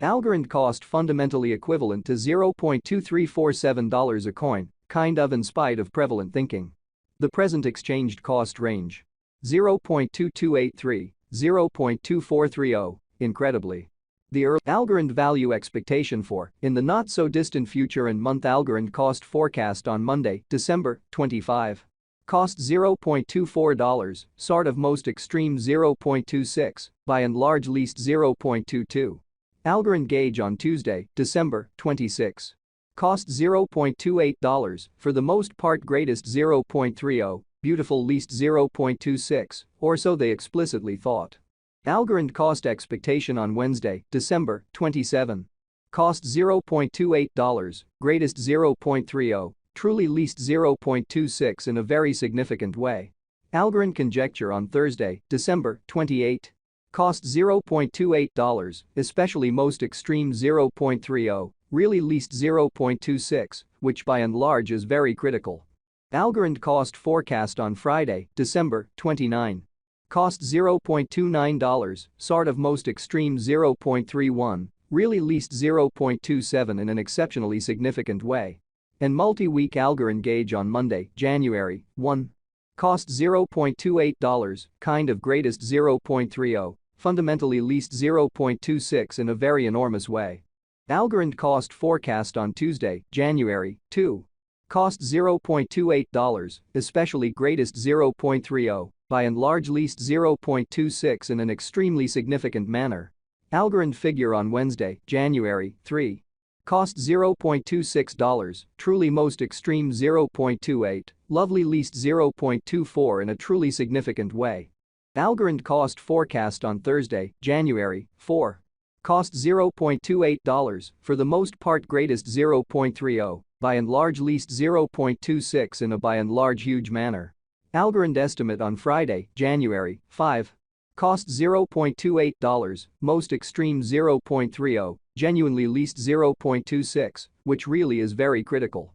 Algorand cost fundamentally equivalent to $0.2347 a coin, kind of in spite of prevalent thinking. The present exchanged cost range. 0.2283, 0.2430, incredibly. The early Algorand value expectation for, in the not-so-distant future and month Algorand cost forecast on Monday, December 25. Cost $0.24, sort of most extreme 0.26, by and large least 0.22. Algorand gauge on Tuesday, December 26. Cost $0.28, for the most part greatest 0.30, beautiful least 0.26, or so they explicitly thought. Algorand cost expectation on Wednesday, December 27. Cost $0.28, greatest 0.30, truly least 0.26 in a very significant way. Algorand conjecture on Thursday, December 28. Cost $0.28, especially most extreme 0.30, really least 0.26, which by and large is very critical. Algorand cost forecast on Friday, December 29. Cost $0.29, sort of most extreme 0.31, really least 0.27 in an exceptionally significant way. And multi-week Algorand gauge on Monday, January 1. Cost $0.28, kind of greatest 0.30, fundamentally least 0.26 in a very enormous way. Algorand cost forecast on Tuesday, January 2. Cost $0.28, especially greatest 0.30, by and large least 0.26 in an extremely significant manner. Algorand figure on Wednesday, January 3. Cost $0.26, truly most extreme 0.28, lovely least 0.24 in a truly significant way. Algorand cost forecast on Thursday, January 4. Cost $0.28, for the most part greatest 0.30, by and large least 0.26 in a by and large huge manner. Algorand estimate on Friday, January 5. Cost $0.28, most extreme 0.30, genuinely least 0.26, which really is very critical.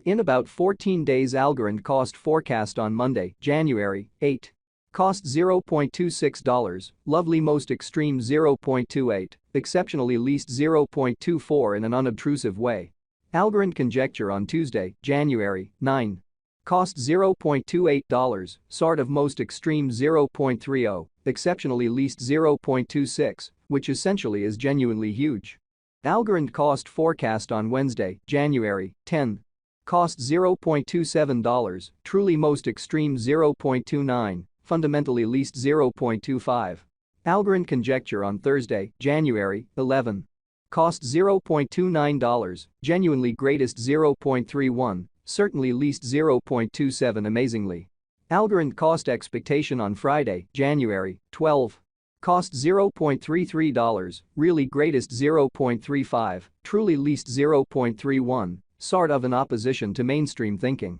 In about 14 days Algorand cost forecast on Monday, January 8. Cost $0.26, lovely most extreme 0.28, exceptionally least 0.24 in an unobtrusive way. Algorand conjecture on Tuesday, January 9. Cost $0.28, sort of most extreme 0.30, exceptionally least 0.26, which essentially is genuinely huge. Algorand cost forecast on Wednesday, January 10. Cost $0.27, truly most extreme 0.29, fundamentally least 0.25. Algorand conjecture on Thursday, January 11. Cost $0.29, genuinely greatest 0.31, certainly least 0.27 amazingly. Algorand cost expectation on Friday, January 12. Cost $0.33, really greatest 0.35, truly least 0.31, sort of in opposition to mainstream thinking.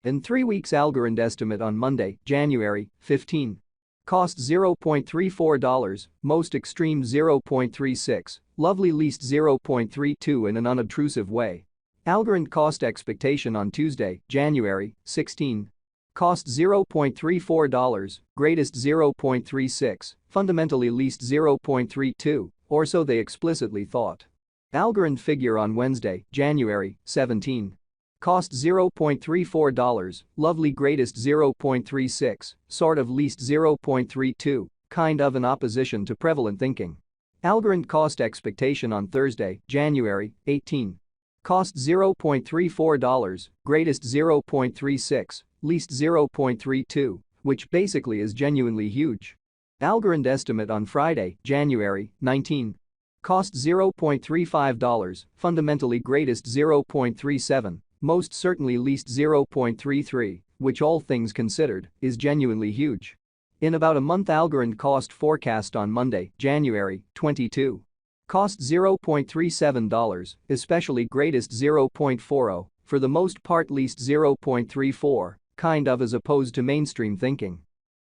In 3 weeks Algorand estimate on Monday, January 15. Cost $0.34, most extreme 0.36, lovely least 0.32 in an unobtrusive way. Algorand cost expectation on Tuesday, January 16. Cost $0.34, greatest 0.36, fundamentally least 0.32, or so they explicitly thought. Algorand figure on Wednesday, January 17. Cost $0.34, lovely greatest 0.36, sort of least 0.32, kind of in opposition to prevalent thinking. Algorand cost expectation on Thursday, January 18. Cost $0.34, greatest 0.36, least 0.32, which basically is genuinely huge. Algorand estimate on Friday, January 19. Cost $0.35, fundamentally greatest 0.37, most certainly least 0.33, which all things considered, is genuinely huge. In about a month Algorand cost forecast on Monday, January 22. Cost $0.37, especially greatest 0.40, for the most part least 0.34, kind of as opposed to mainstream thinking.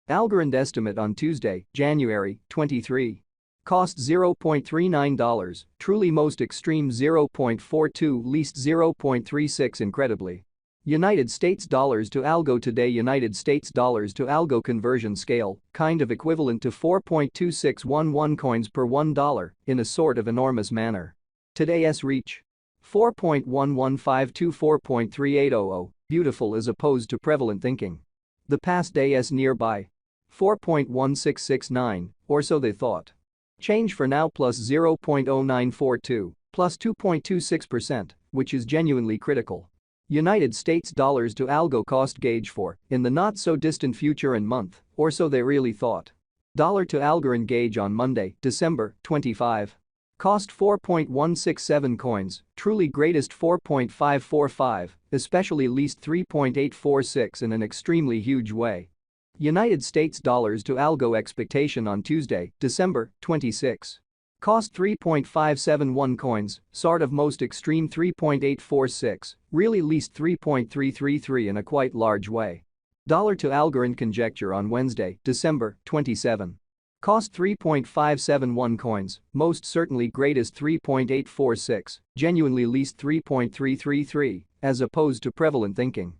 Algorand estimate on Tuesday, January 23. Cost $0.39, truly most extreme 0.42 least 0.36 incredibly. United States dollars to algo today. United States dollars to algo conversion scale, kind of equivalent to 4.2611 coins per $1 in a sort of enormous manner. Today's reach 4.1152 to 4.3800, beautiful as opposed to prevalent thinking. The past day's nearby 4.1669, or so they thought. Change for now plus 0.0942, plus 2.26%, which is genuinely critical. United States dollars to algo cost gauge for, in the not-so-distant future and month, or so they really thought. Dollar to Algorand gauge on Monday, December 25. Cost 4.167 coins, truly greatest 4.545, especially least 3.846 in an extremely huge way. United States dollars to algo expectation on Tuesday, December 26. Cost 3.571 coins, sort of most extreme 3.846, really least 3.333 in a quite large way. Dollar to Algorand conjecture on Wednesday, December 27. Cost 3.571 coins, most certainly greatest 3.846, genuinely least 3.333, as opposed to prevalent thinking.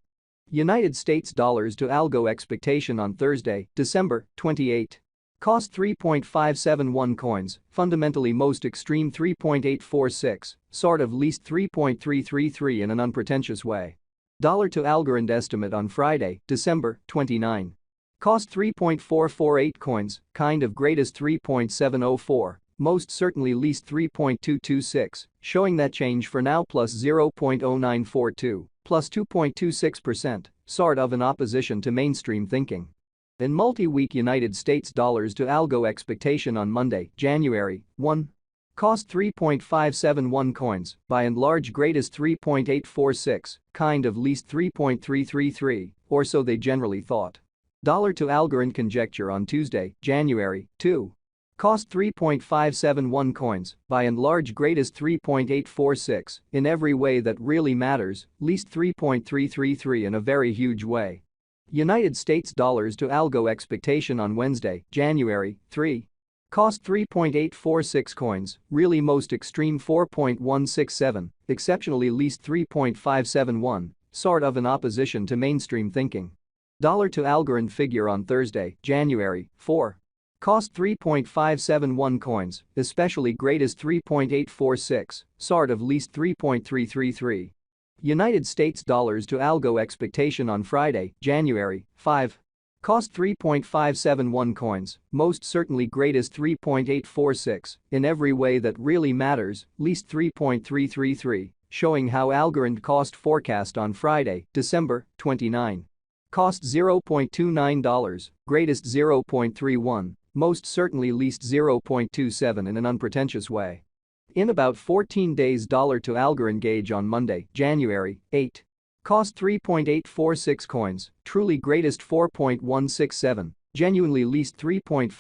United States dollars to algo expectation on Thursday, December 28. Cost 3.571 coins, fundamentally most extreme 3.846, sort of least 3.333 in an unpretentious way. Dollar to Algorand estimate on Friday, December 29. Cost 3.448 coins, kind of greatest 3.704, most certainly least 3.226, showing that change for now plus 0.0942, plus 2.26%, sort of in opposition to mainstream thinking. In multi-week United States dollars to algo expectation on Monday, January 1. Cost 3.571 coins, by and large greatest 3.846, kind of least 3.333, or so they generally thought. Dollar to Algorand conjecture on Tuesday, January 2. Cost 3.571 coins, by and large greatest 3.846, in every way that really matters, least 3.333 in a very huge way. United States dollars to algo expectation on Wednesday, January 3. Cost 3.846 coins, really most extreme 4.167, exceptionally least 3.571, sort of in opposition to mainstream thinking. Dollar to Algorand figure on Thursday, January 4. Cost 3.571 coins, especially greatest 3.846, sort of least 3.333. United States dollars to algo expectation on Friday, January 5. Cost 3.571 coins, most certainly greatest 3.846, in every way that really matters, least 3.333, showing how Algorand cost forecast on Friday, December 29. Cost $0.29, greatest 0.31, most certainly least 0.27 in an unpretentious way. In about 14 days dollar to Algorand gauge on Monday, January 8. Cost 3.846 coins, truly greatest 4.167, genuinely least 3.5